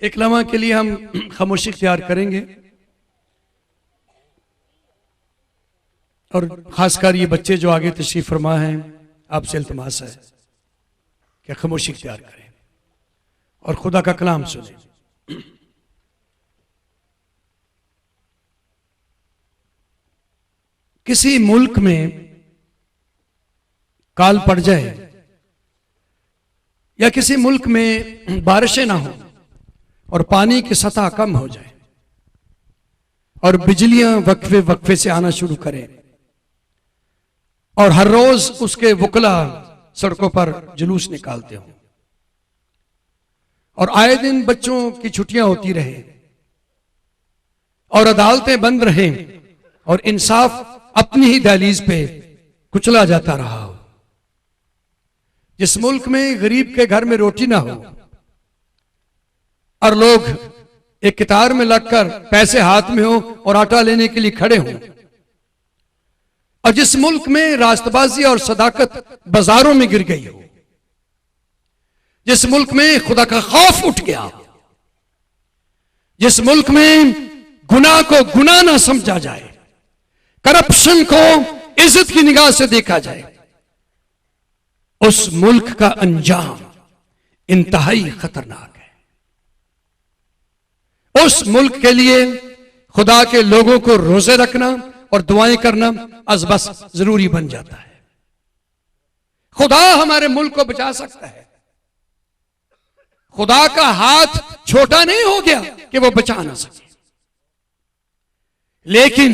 एक लम्हा के लिए हम खामोशी इख्तियार करेंगे और खासकर ये बच्चे जो आगे तशरीफ फरमा हैं, आपसे इल्तिमास है कि खामोशी इख्तियार करें और खुदा का कलाम सुने। किसी मुल्क में काल पड़ जाए या किसी मुल्क में बारिशें ना हो और पानी की सतह कम हो जाए और बिजलियां वक्फे वक्फे से आना शुरू करें और हर रोज उसके वकला सड़कों पर जुलूस निकालते हों और आए दिन बच्चों की छुट्टियां होती रहे और अदालतें बंद रहें और इंसाफ अपनी ही दहलीज पे कुचला जाता रहा हो, जिस मुल्क में गरीब के घर में रोटी ना हो और लोग एक कतार में लगकर पैसे हाथ में हो और आटा लेने के लिए खड़े हों, और जिस मुल्क में रास्तबाजी और सदाकत बाजारों में गिर गई हो, जिस मुल्क में खुदा का खौफ उठ गया, जिस मुल्क में गुनाह को गुनाह ना समझा जाए, करप्शन को इज्जत की निगाह से देखा जाए, उस मुल्क का अंजाम इंतहाई खतरनाक है। उस मुल्क के लिए खुदा के लोगों को रोजे रखना और दुआएं करना अज बस जरूरी बन जाता है। खुदा हमारे मुल्क को बचा सकता है। खुदा का हाथ छोटा नहीं हो गया कि वो बचा ना सके, लेकिन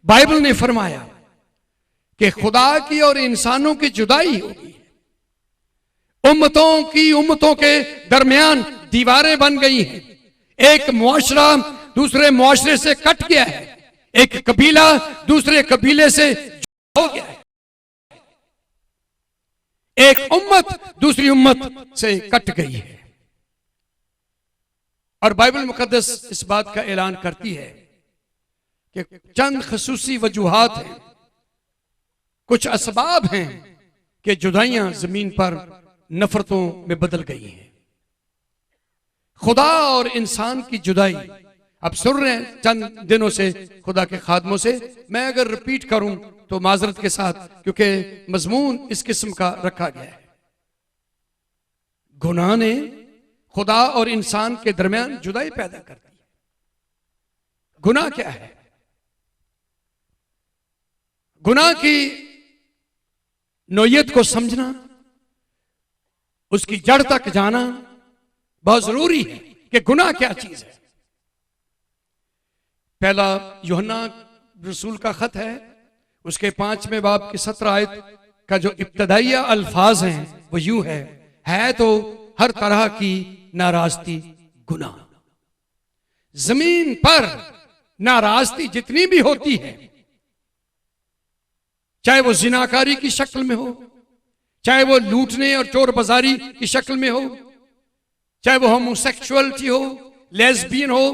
बाइबल ने फरमाया कि खुदा की और इंसानों की जुदाई होगी, उम्मतों के दरमियान दीवारें बन गई हैं, एक मुआशरा दूसरे मुआशरे से कट गया है, एक कबीला दूसरे कबीले से हो गया है, एक उम्मत दूसरी उम्मत से कट गई है। और बाइबल मुकद्दस इस बात का ऐलान करती है कि चंद खसूसी वजूहात हैं, कुछ असबाब हैं कि जुदाइयां जमीन पर नफरतों में बदल गई हैं। खुदा और इंसान की जुदाई अब सुन रहे हैं चंद दिनों से खुदा के खादमों से। मैं अगर रिपीट करूं तो माजरत के साथ, क्योंकि मजमून इस किस्म का रखा गया है। गुनाह ने खुदा और इंसान के दरमियान जुदाई पैदा कर दी। गुनाह क्या है? गुनाह की नोयत को समझना, उसकी जड़ तक जाना बहुत जरूरी है कि गुनाह क्या चीज है। पहला यूहन्ना रसूल का खत है, उसके 5वें बाब की 17 आयत का जो इब्तदाइया अल्फाज हैं वो यूं है तो हर तरह की नाराजगी गुनाह। जमीन पर नाराजगी जितनी भी होती है, चाहे वो जिनाकारी की शक्ल में हो, चाहे वो लूटने और चोर बाजारी की शक्ल में हो, चाहे वो होमोसेक्सुअलिटी हो, लेस्बियन हो,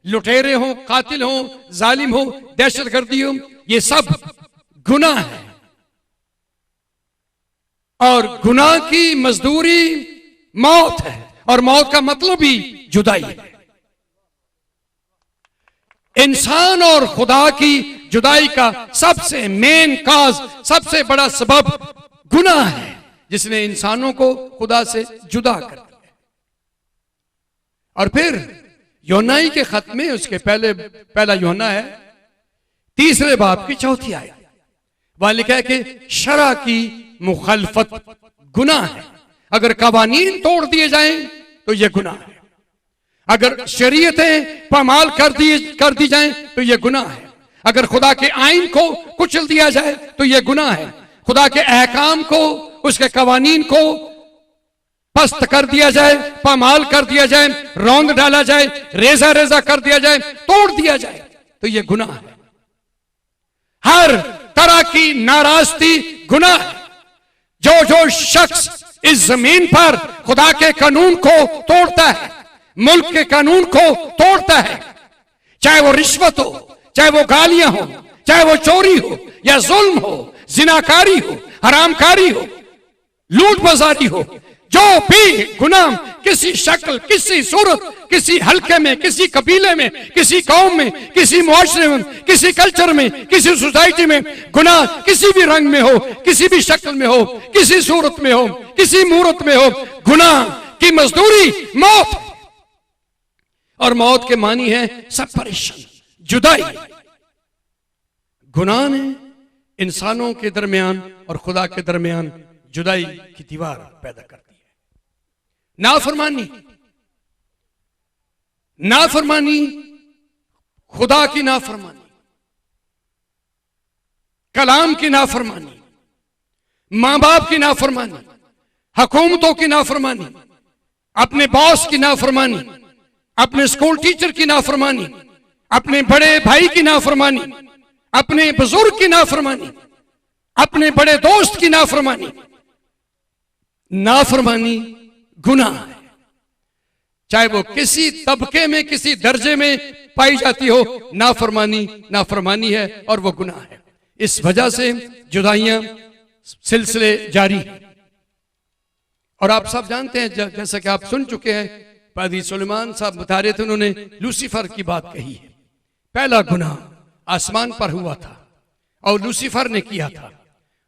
लुटेरे हो, कातिल हो, जालिम हो, दहशतगर्दी हो, ये सब गुनाह है। और गुनाह की मजदूरी मौत है और मौत का मतलब ही जुदाई है। इंसान और खुदा की जुदाई का सबसे मेन काज, सबसे बड़ा सबब गुनाह है, जिसने इंसानों को खुदा से जुदा कर दिया। और फिर यूहन्ना के खत में उसके पहला यूहन्ना है 3 बाब की 4 आयत, वहां लिखा है कि शरा की मुखालफत गुनाह है। अगर कवानीन तोड़ दिए जाएं तो यह गुनाह है, अगर शरीयतें पामाल कर दी जाएं तो यह गुनाह है, अगर खुदा के आइन को कुचल दिया जाए तो यह गुनाह है, खुदा के अहकाम को, उसके कवानीन को पस्त कर दिया जाए, पामाल कर दिया जाए, रौंद डाला जाए, रेजा रेजा कर दिया जाए, तोड़ दिया जाए तो यह गुनाह है। हर तरह की नाराजगी गुनाह है। जो शख्स इस जमीन पर खुदा के कानून को तोड़ता है, मुल्क के कानून को तोड़ता है, चाहे वो रिश्वत हो, चाहे वो गालियां हो, चाहे वो चोरी हो या जुल्म हो, जिनाकारी हो, हरामकारी हो, लूट बाजारी हो, जो भी गुनाह किसी शक्ल, किसी सूरत, किसी हल्के में, किसी कबीले में, किसी कौम में, किसी मुआशरे में, किसी कल्चर में, किसी सोसाइटी में गुनाह किसी भी रंग में हो, किसी भी शक्ल में हो, किसी सूरत में हो, किसी मूरत में हो, गुनाह की मजदूरी मौत, और मौत के मानी है सेपरेशन, जुदाई। गुनाह ने इंसानों के दरमियान और खुदा के दरमियान जुदाई की दीवार पैदा कर दी है। नाफरमानी, नाफरमानी, खुदा की नाफरमानी, कलाम की नाफरमानी, मां बाप की नाफरमानी, हुकूमतों की नाफरमानी, अपने बॉस की नाफरमानी, अपने स्कूल टीचर की नाफरमानी, अपने बड़े भाई की नाफरमानी, अपने बुजुर्ग की नाफरमानी, अपने बड़े दोस्त की नाफरमानी। नाफरमानी गुनाह है, चाहे वो किसी तबके में, किसी दर्जे में पाई जाती हो, नाफरमानी नाफरमानी है और वो गुनाह है। इस वजह से जुदाइयां सिलसिले जारी हैं। और आप सब जानते हैं, जैसा कि आप सुन चुके हैं, पादी सुलेमान साहब बता रहे थे, उन्होंने लूसीफर की बात कही है। पहला गुनाह आसमान पर हुआ था और लूसीफर ने किया था।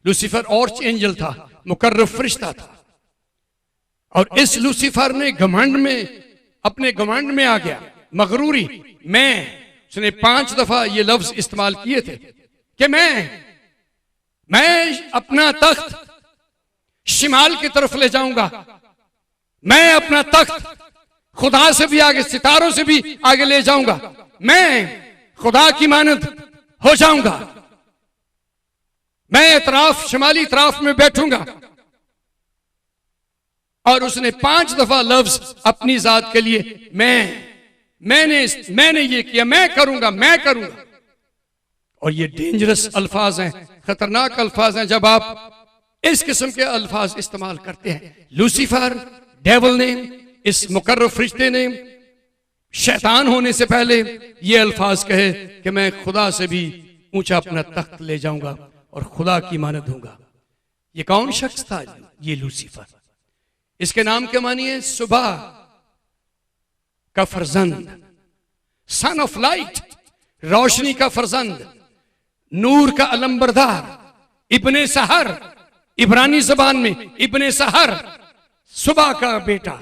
लूसीफर आर्च एंजल था, मुकर्रब फरिश्ता था, और इस लूसीफर ने घमंड में, अपने घमंड में आ गया, मगरूरी, मैं, उसने 5 दफा ये लफ्ज इस्तेमाल किए थे कि मैं अपना तख्त शिमाल की तरफ ले जाऊंगा, मैं अपना तख्त खुदा से भी आगे, सितारों से भी आगे ले जाऊंगा, मैं खुदा की मानद हो जाऊंगा, मैं इतराफ, शिमाली इतराफ में बैठूंगा। और उसने 5 दफा लफ्ज अपनी जात के लिए, मैंने ये किया, मैं करूंगा। और ये डेंजरस अल्फाज हैं, खतरनाक अल्फाज हैं जब आप इस किस्म के अल्फाज इस्तेमाल करते हैं। लूसीफर, डेविल ने, इस मुकर्रब फरिश्ते ने शैतान होने से पहले ये अल्फाज कहे कि मैं खुदा से भी ऊंचा अपना तख्त ले जाऊंगा और खुदा की मानद दूंगा। ये कौन शख्स था? ये लूसीफर। इसके नाम के मानिए सुबह का फर्जंद, सन ऑफ लाइट, रोशनी का फर्जंद, नूर का अलंबरदार, इब्ने सहर, इब्रानी जबान में इब्ने सहर, सुबह का बेटा।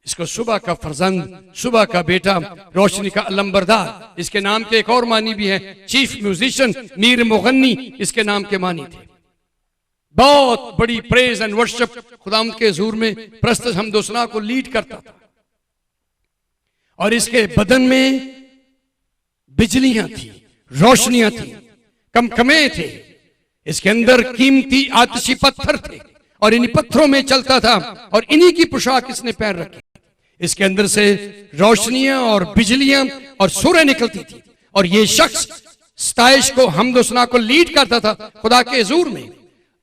इसको सुबह का फर्जंद, सुबह का बेटा, रोशनी का अलंबरदार। इसके नाम के एक और मानी भी है, चीफ म्यूजिशियन, मीर मुगन्नी इसके नाम के मानी थे। बहुत बड़ी प्रेज एंड वर्शिप खुदाम के हुजूर में प्रस्तुत हमदोसना को लीड करता था। और इसके बदन में बिजलियां थी, रोशनियां थी, कमकमे थे। इसके अंदर कीमती आतिशी पत्थर थे और इन पत्थरों में चलता था और इन्हीं की पोशाक इसने पहन रखी। इसके अंदर से रोशनियां और बिजलियां और सूर्य निकलती थी और ये शख्स स्ताइश को, हमदोसना को लीड करता था खुदा के हुजूर में।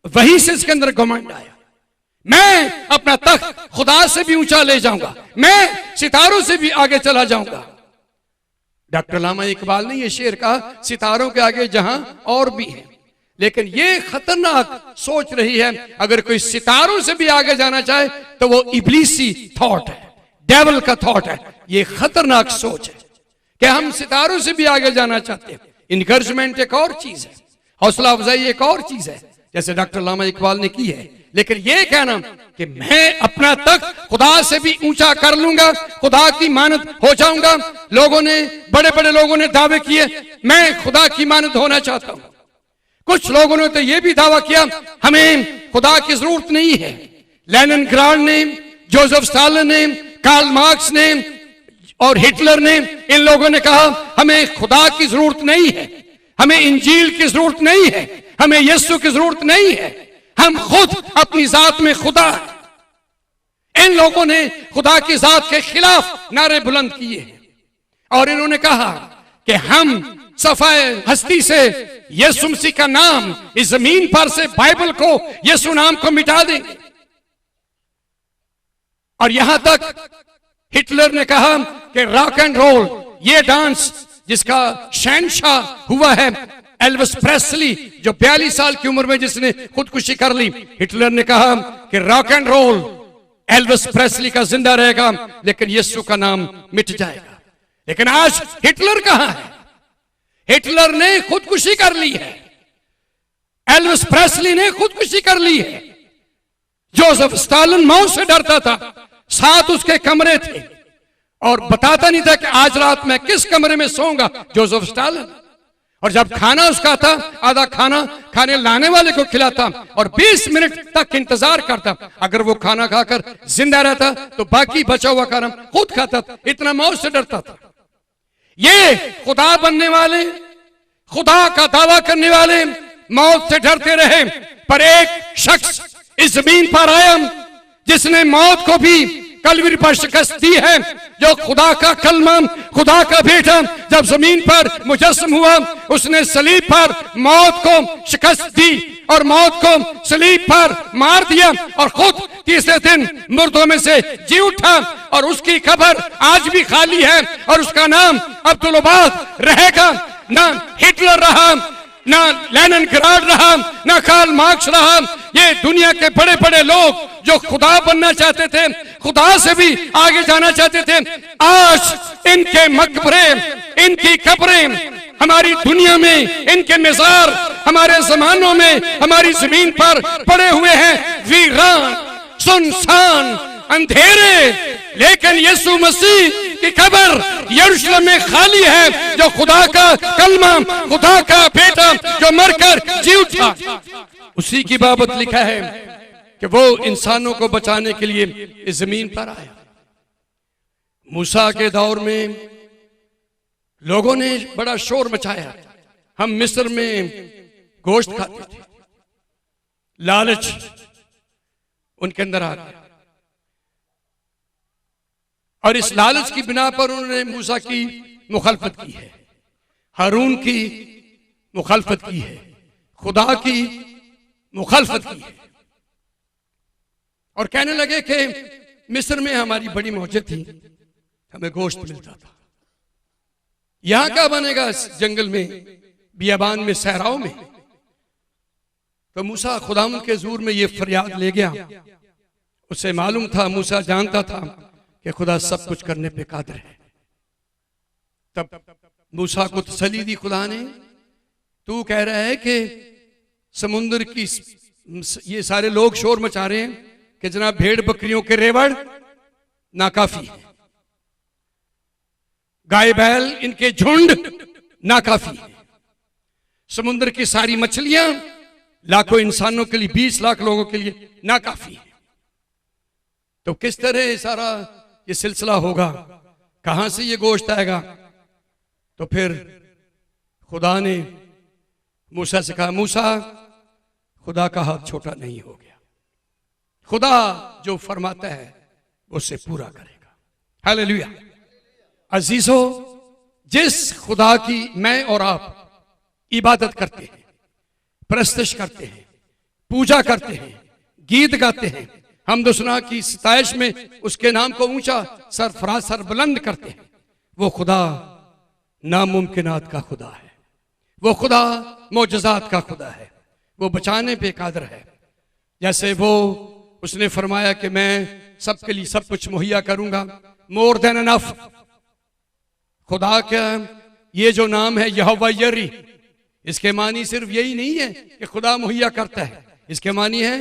वहीं से इसके अंदर घमंड आया, मैं अपना तख्त खुदा से भी ऊंचा ले जाऊंगा, मैं सितारों से भी आगे चला जाऊंगा। डॉक्टर अल्लामा इकबाल ने यह शेर कहा, सितारों के आगे जहां और भी है। लेकिन ये खतरनाक सोच रही है, अगर कोई सितारों से भी आगे जाना चाहे तो वो इब्लीसी थॉट है, डेविल का थॉट है। ये खतरनाक सोच है कि हम सितारों से भी आगे जाना चाहते हैं। इनकरेजमेंट एक और चीज है, हौसला अफजाई एक और चीज है, जैसे डॉक्टर अल्लामा इकबाल ने की है। लेकिन ये कहना कि मैं अपना तख्त खुदा से भी ऊंचा कर लूंगा, खुदा की मानद हो जाऊंगा। लोगों ने, बड़े बड़े लोगों ने दावे किए, मैं खुदा की मानद होना चाहता हूं। कुछ लोगों ने तो यह भी दावा किया, हमें खुदा की जरूरत नहीं है। लेनिनग्राड ने, जोसेफ स्टालिन ने, कार्ल मार्क्स ने और हिटलर ने, इन लोगों ने कहा हमें खुदा की जरूरत नहीं है, हमें इंजील की जरूरत नहीं है, हमें यीशु की जरूरत नहीं है, हम खुद अपनी जात में खुदा हैं। इन लोगों ने खुदा की जात के खिलाफ नारे बुलंद किए हैं और इन्होंने कहा कि हम सफाए हस्ती से यीशु मसीह का नाम इस जमीन पर से, बाइबल को, यीशु नाम को मिटा देंगे। और यहां तक हिटलर ने कहा कि रॉक एंड रोल, ये डांस जिसका शहंशाह हुआ है एल्विस प्रेस्ली, जो 42 साल की उम्र में जिसने खुदकुशी कर ली, हिटलर ने कहा कि rock and roll Elvis Presley का जिंदा रहेगा, लेकिन यीशु का नाम मिट जाएगा। लेकिन आज हिटलर कहां है? हिटलर ने खुदकुशी कर ली है, एल्विस प्रेस्ली ने खुदकुशी कर ली है। जोसेफ स्टालिन मौत से डरता था, साथ उसके कमरे थे और बताता नहीं था कि आज रात मैं किस कमरे में सोऊंगा, जोसेफ स्टालिन। और जब खाना उसका था, आधा खाना खाने लाने वाले को खिलाता और 20 मिनट तक इंतजार करता। अगर वो खाना खाकर जिंदा रहता तो बाकी बचा हुआ खाना खुद खाता था, इतना मौत से डरता था। ये खुदा बनने वाले, खुदा का दावा करने वाले मौत से डरते रहे, पर एक शख्स इस जमीन पर आया जिसने मौत को भी कलवरी पर शिकस्त दी है। जो खुदा का कलमा, खुदा का बेटा जब जमीन पर मुजस्सम हुआ, उसने सलीब पर मौत को शिकस्त दी और मौत को सलीब पर मार दिया और खुद तीसरे दिन मुर्दों में से जी उठा। और उसकी कब्र आज भी खाली है और उसका नाम अब्दुल-बाद रहेगा। ना हिटलर रहा, ना लेनिनग्राड रहा, ना कार्ल मार्क्स रहा। ये दुनिया के बड़े बड़े लोग जो खुदा बनना चाहते थे, खुदा से भी आगे जाना चाहते थे, आज इनके मकबरे, इनकी कब्रें हमारी दुनिया में, इनके मज़ार हमारे ज़मानों में हमारी जमीन पर पड़े हुए हैं, वीरान, सुनसान, अंधेरे। लेकिन यीशु मसीह की कब्र यरूशलेम में खाली है, जो खुदा का कलमा, खुदा का बेटा जो मरकर जी उठा। उसी की बाबत लिखा है कि वो इंसानों को बचाने के लिए इस जमीन पर आया। मूसा के दौर में लोगों ने बड़ा शोर मचाया, हम मिस्र में गोश्त खाते थे, लालच उनके अंदर आ गया और इस लालच की बिना पर उन्होंने मूसा की मुखालफत की है, हारून की मुखालफत की है, खुदा की मुखालफत की है और कहने लगे कि मिस्र में हमारी बड़ी मौज थी, हमें गोश्त मिलता था, यहां क्या बनेगा इस जंगल में, बियाबान में, सहराओं में। तो मूसा खुदाम के ज़ूर में ये फरियाद ले गया। उसे मालूम था, मूसा जानता था कि खुदा सब कुछ करने पे कादिर है। तब मूसा को तसल्ली दी खुदा ने, तू कह रहा है कि समुद्र की ये सारे लोग शोर मचा रहे हैं कि जनाब भेड़ बकरियों के रेवड़ नाकाफी है, गाय बैल इनके झुंड नाकाफी है, समुद्र की सारी मछलियां लाखों इंसानों के लिए, 20 लाख लोगों के लिए नाकाफी है। तो किस तरह सारा ये सिलसिला होगा, कहां से ये गोश्त आएगा? तो फिर खुदा ने मूसा से कहा, मूसा खुदा का हाथ छोटा नहीं हो गया, खुदा जो फरमाता है उससे पूरा करेगा। हालेलुया। अजीजों, जिस खुदा की मैं और आप इबादत करते हैं, प्रस्तश करते हैं, पूजा करते हैं, गीत गाते हैं, हमद सुना की सताइश में उसके नाम को ऊंचा सरफराज सर बुलंद करते हैं, वो खुदा नामुमकिनात का खुदा है, वो खुदा मोजज़ात का खुदा है, वो बचाने पे कादिर है। जैसे वो उसने फरमाया कि मैं सबके लिए सब कुछ मुहैया करूंगा, मोर देन एनफ। खुदा का ये जो नाम है यहोवा यरी, इसके मानी सिर्फ यही नहीं है कि खुदा मुहैया करता है, इसके मानी है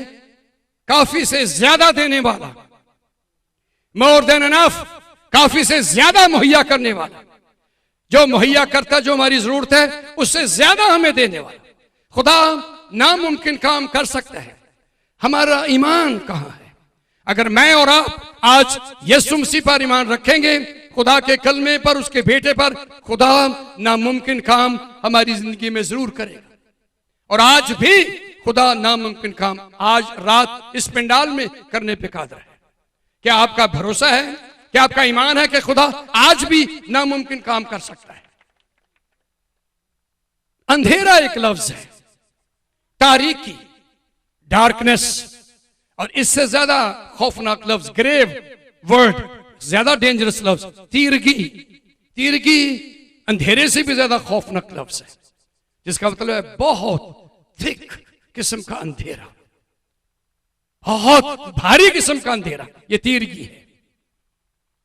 काफी से ज्यादा देने वाला, मोर देन एनफ, काफी से ज्यादा मुहैया करने वाला, जो मुहैया करता, जो हमारी जरूरत है उससे ज्यादा हमें देने वाला। खुदा नामुमकिन काम कर सकता है। हमारा ईमान कहां है? अगर मैं और आप आज यीशु मसीह पर ईमान रखेंगे, खुदा के कलमे पर, उसके बेटे पर, खुदा नामुमकिन काम हमारी जिंदगी में जरूर करेगा। और आज भी खुदा नामुमकिन काम आज रात इस पंडाल में करने पे कादिर है। क्या आपका भरोसा है, क्या आपका ईमान है कि खुदा आज भी नामुमकिन काम कर सकता है? अंधेरा एक लफ्ज है, तारीकी, डार्कनेस, और इससे ज्यादा खौफनाक लफ्ज ग्रेव वर्ड, ज्यादा डेंजरस लफ्ज तीरगी। तीरगी अंधेरे से भी ज्यादा खौफनाक लफ्ज है, जिसका मतलब है बहुत थिक किस्म का अंधेरा, बहुत भारी किस्म का अंधेरा, ये तीरगी है।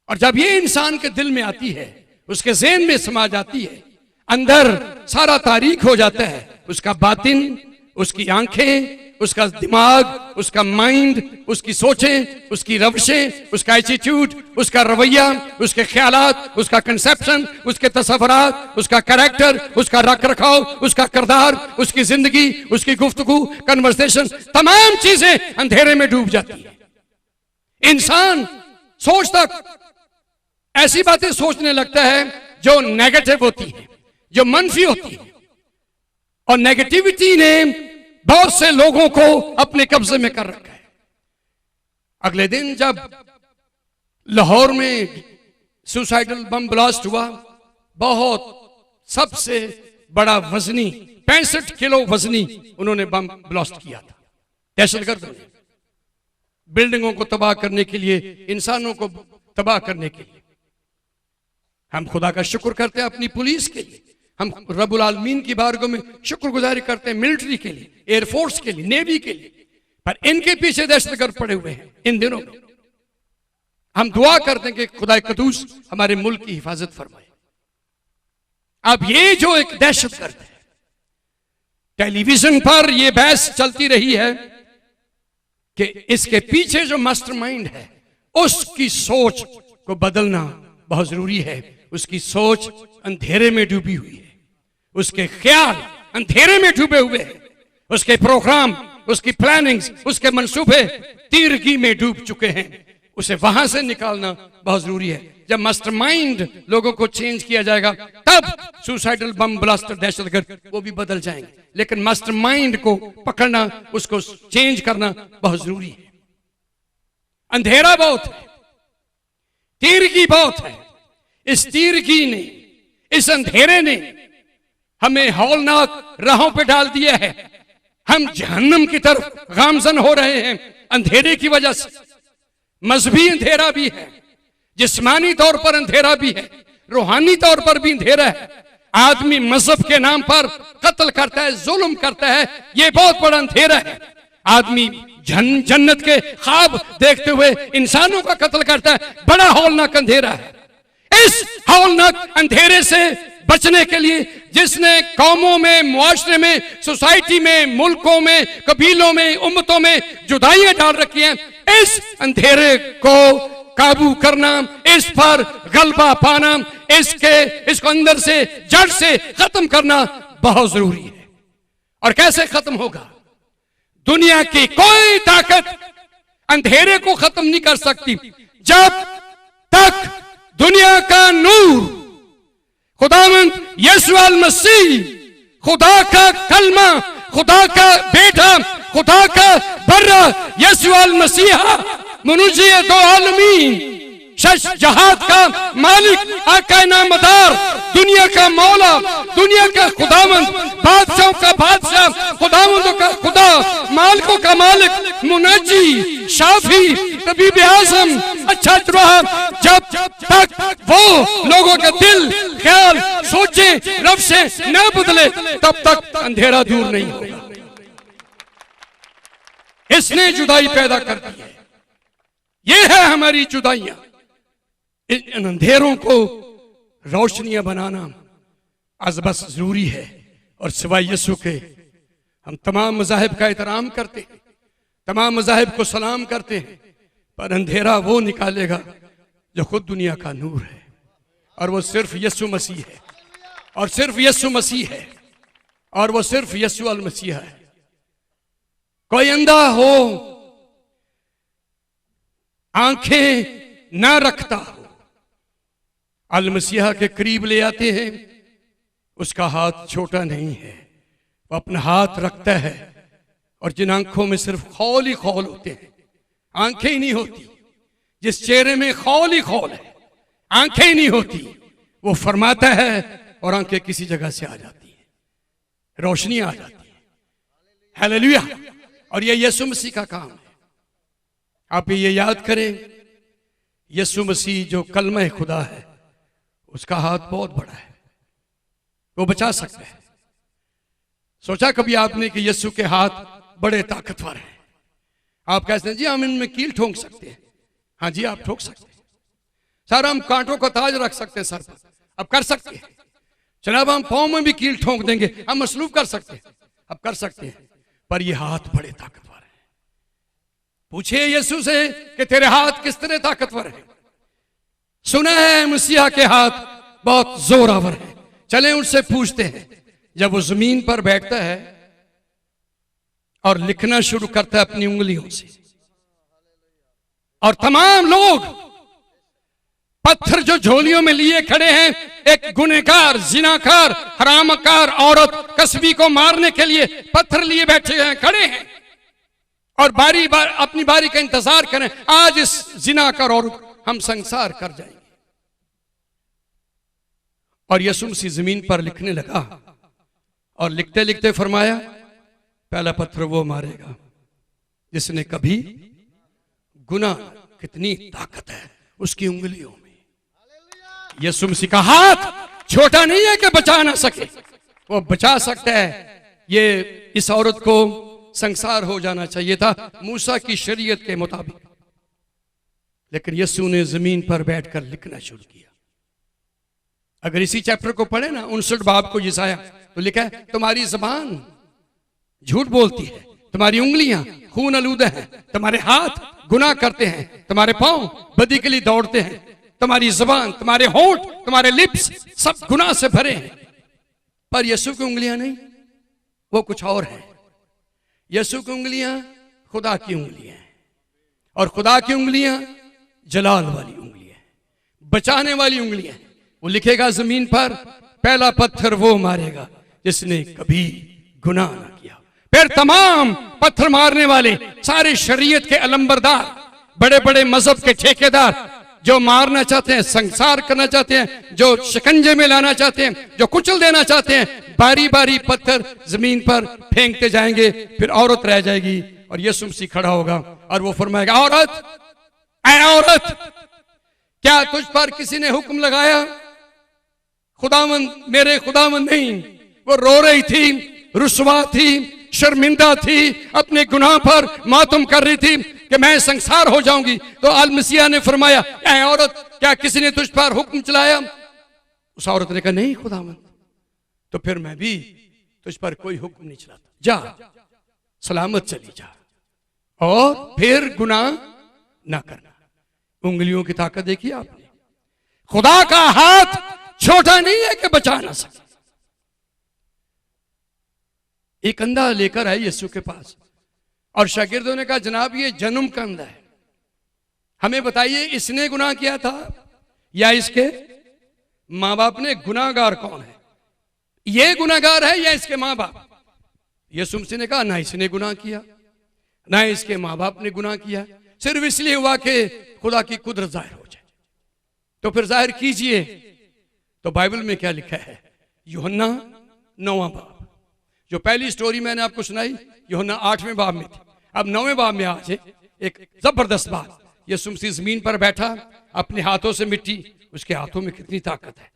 और जब ये इंसान के दिल में आती है, उसके ज़हन में समा जाती है, अंदर सारा तारीख हो जाता है। उसका बातिन, उसकी आंखें, उसका दिमाग, उसका माइंड, उसकी सोचें, उसकी रवशें, उसका एटीट्यूड, उसका रवैया, उसके ख्यालात, उसका कंसेप्शन, उसके तसव्वुरात, उसका कैरेक्टर, उसका रख रखाव, उसका किरदार, उसकी जिंदगी, उसकी गुफ्तगू, कन्वर्सेशन, तमाम चीजें अंधेरे में डूब जाती है। इंसान सोचता ऐसी बातें सोचने लगता है जो नेगेटिव होती है, जो मनफी होती है। और नेगेटिविटी ने बहुत से लोगों को अपने कब्जे में कर रखा है। अगले दिन जब लाहौर में सुसाइडल बम ब्लास्ट हुआ, बहुत सबसे बड़ा वजनी 65 किलो वजनी उन्होंने बम ब्लास्ट किया था। दहशतगर्द ने बिल्डिंगों को तबाह करने के लिए, इंसानों को तबाह करने के लिए। हम खुदा का शुक्र करते हैं अपनी पुलिस के लिए, हम रब्बुल आलमीन की बारगाह में शुक्रगुजारी करते हैं मिलिट्री के लिए, एयरफोर्स के लिए, नेवी के लिए। पर इनके पीछे दहशतगर्द पड़े हुए हैं इन दिनों में। हम दुआ करते हैं कि खुदा कदूस हमारे मुल्क की हिफाजत फरमाए। अब ये जो एक दहशतगर्द है, टेलीविजन पर यह बहस चलती रही है कि इसके पीछे जो मास्टरमाइंड है उसकी सोच को बदलना बहुत जरूरी है। उसकी सोच अंधेरे में डूबी हुई है, उसके ख्याल अंधेरे में डूबे हुए हैं, उसके प्रोग्राम, उसकी प्लानिंग्स, उसके मंसूबे तीरगी में डूब चुके हैं। उसे वहां से निकालना बहुत जरूरी है। जब मास्टरमाइंड लोगों को चेंज किया जाएगा तब सुसाइडल बम ब्लास्टर दहशतगर्द वो भी बदल जाएंगे। लेकिन मास्टरमाइंड को पकड़ना, उसको चेंज करना बहुत जरूरी है। अंधेरा बहुत है, तीरगी बहुत है। इस तीरगी ने, इस अंधेरे ने हमें हौलनाक राहों पे डाल दिया है। हम जहन्नम की तरफ गामजन हो रहे हैं अंधेरे की वजह से। मजहबी अंधेरा भी है, जिस्मानी तौर पर अंधेरा भी है, रूहानी तौर पर भी अंधेरा है। आदमी मजहब के नाम पर कत्ल करता है, जुल्म करता है, ये बहुत बड़ा अंधेरा है। आदमी जन्नत के ख्वाब देखते हुए इंसानों का कत्ल करता है, बड़ा हौलनाक अंधेरा है। इस हौलनाक अंधेरे से बचने के लिए जिसने कौमों में, मुआशरे में, सोसाइटी में, मुल्कों में, कबीलों में, उम्मतों में जुदाइयां डाल रखी हैं, इस अंधेरे को काबू करना, इस पर गलबा पाना, इसको अंदर से, जड़ से खत्म करना बहुत जरूरी है। और कैसे खत्म होगा? दुनिया की कोई ताकत अंधेरे को खत्म नहीं कर सकती जब तक दुनिया का नूर, खुदावंद यीशु अल मसीह, खुदा का कलमा, खुदा का बेटा, खुदा का बर्रा यीशु अल मसीह, मुनज़्ज़िह दो आलमीन, शश जहाद का मालिक, आका नामदार, दुनिया का मौला, दुनिया का खुदावंद, बादशाहों का बादशाह, खुदावंदों का खुदा, मालिकों का मालिक, मुनज्जी, शाफी, तबीब आज़म, अच्छा दुआ, जब तक वो लोगों के दिल, ख्याल, सोचे, रवशे न बदले तब तक अंधेरा दूर नहीं होगा। इसने जुदाई पैदा कर दी है। ये है हमारी जुदाइयां। इन अंधेरों को रोशनियां बनाना आज बस जरूरी है। और सिवाय यीशु के हम तमाम मज़ाहिब का एहतराम करते हैं, तमाम मज़ाहिब को सलाम करते हैं, पर अंधेरा वो निकालेगा जो खुद दुनिया का नूर है। और वो सिर्फ यीशु मसीह है, और सिर्फ यीशु मसीह है, और वो सिर्फ यीशु अल मसीह है। कोई अंधा हो, आंखें ना रखता हो, अल मसीहा के करीब ले आते हैं, उसका हाथ छोटा नहीं है, वो अपना हाथ रखता है। और जिन आंखों में सिर्फ खौल ही खौल होते हैं, आंखें ही नहीं होती, जिस चेहरे में खौल ही खौल है, आंखें ही नहीं होती, वो फरमाता है और आंखें किसी जगह से आ जाती है, रोशनी आ जाती है। हालेलुया। और ये यीशु मसीह का काम है। आप ये याद करें, यीशु मसीह जो कलमा खुदा है, उसका हाथ बहुत बड़ा है, वो बचा सकता है। सोचा कभी आपने कि यीशु के हाथ बड़े ताकतवर हैं? आप कहते हैं जी हम इनमें कील ठोंक सकते हैं। हाँ जी आप ठोक सकते हैं सर, हम कांटों का ताज रख सकते हैं सर पर, अब कर सकते हैं। जनाब हम पाँव में भी कील ठोंक देंगे, हम मसलूब कर सकते हैं, अब कर सकते हैं। पर ये हाथ बड़े ताकतवर है। पूछिए यीशु से कि तेरे हाथ किस तरह ताकतवर है। सुना है मसीहा के हाथ बहुत जोरावर है। चले उनसे पूछते हैं। जब वो जमीन पर बैठता है और लिखना शुरू करता है अपनी उंगलियों से, और तमाम लोग पत्थर जो झोलियों में लिए खड़े हैं, एक गुनहगार, जिनाकार, हरामकार औरत कसबी को मारने के लिए पत्थर लिए बैठे हैं, खड़े हैं और बारी बार अपनी बारी का इंतजार करें। आज इस जिनाकार औरत हम संसार कर जाएंगे। और यीशु मसीह जमीन पर लिखने लगा और लिखते लिखते फरमाया, पहला पत्थर वो मारेगा जिसने कभी गुनाह, कितनी ताकत है उसकी उंगलियों में। यीशु मसीह का हाथ छोटा नहीं है कि बचा ना सके, वो बचा सकता है। ये इस औरत को संसार हो जाना चाहिए था मूसा की शरीयत के मुताबिक, लेकिन यीशु ने जमीन पर बैठकर लिखना शुरू किया। अगर इसी चैप्टर को पढ़े ना 59 बाब को यसाया, तो लिखा है तुम्हारी जबान झूठ बोलती है, तुम्हारी उंगलियां खून आलूदा हैं, तुम्हारे हाथ गुनाह करते हैं, तुम्हारे पांव बदी के लिए दौड़ते हैं, तुम्हारी जबान, तुम्हारे होंठ, तुम्हारे लिप्स सब गुनाह से भरे हैं। पर यीशु की उंगलियां नहीं, वो कुछ और है। यीशु की उंगलियां खुदा की उंगलियां हैं, और खुदा की उंगलियां जलाल वाली उंगलियां हैं, बचाने वाली उंगलियां हैं। वो लिखेगा जमीन पर, पहला पत्थर वो मारेगा जिसने कभी गुनाह ना किया। फिर तमाम पत्थर मारने वाले, सारे शरीयत के अलंबरदार, बड़े बड़े मजहब के ठेकेदार, जो मारना चाहते हैं, संसार करना चाहते हैं, जो शिकंजे में लाना चाहते हैं, जो कुचल देना चाहते हैं, बारी बारी पत्थर जमीन पर फेंकते जाएंगे। फिर औरत रह जाएगी और यीशु मसीह खड़ा होगा और वो फरमाएगा, औरत, ऐ औरत, क्या तुझ पर किसी ने हुक्म लगाया? खुदावंद, मेरे खुदावंद नहीं। वो रो रही थी, रुसवा थी, शर्मिंदा थी, अपने गुनाह पर मातम कर रही थी कि मैं संसार हो जाऊंगी। तो अल मसीहा ने फरमाया, ऐ औरत, क्या किसी ने तुझ पर हुक्म चलाया? उस औरत ने कहा, नहीं खुदावंद। तो फिर मैं भी तुझ पर कोई हुक्म नहीं चलाता, जा सलामत चली जा और फिर गुनाह ना करना। उंगलियों की ताकत देखिए आपने। खुदा का हाथ छोटा नहीं है कि बचा ना सके। एक अंधा लेकर आए यीशु के पास और शागिर्दों ने कहा, जनाब ये जन्म का अंधा है, हमें बताइए इसने गुनाह किया था या इसके माँ बाप ने? गुनाहगार कौन है? ये गुनाहगार है या इसके माँ बाप? यीशु मसीह ने कहा, ना इसने गुनाह किया ना इसके माँ बाप ने गुनाह किया, सिर्फ इसलिए हुआ कि खुदा की कुदरत जाहिर हो जाए। तो फिर जाहिर कीजिए। तो बाइबल में क्या लिखा है? यूहन्ना 9वां बाब, जो पहली स्टोरी मैंने आपको सुनाई यूहन्ना 8वें बाब में थी, अब 9वें बाब में आज एक जबरदस्त बात। यीशु मसीह जमीन पर बैठा, अपने हाथों से मिट्टी, उसके हाथों में कितनी ताकत है,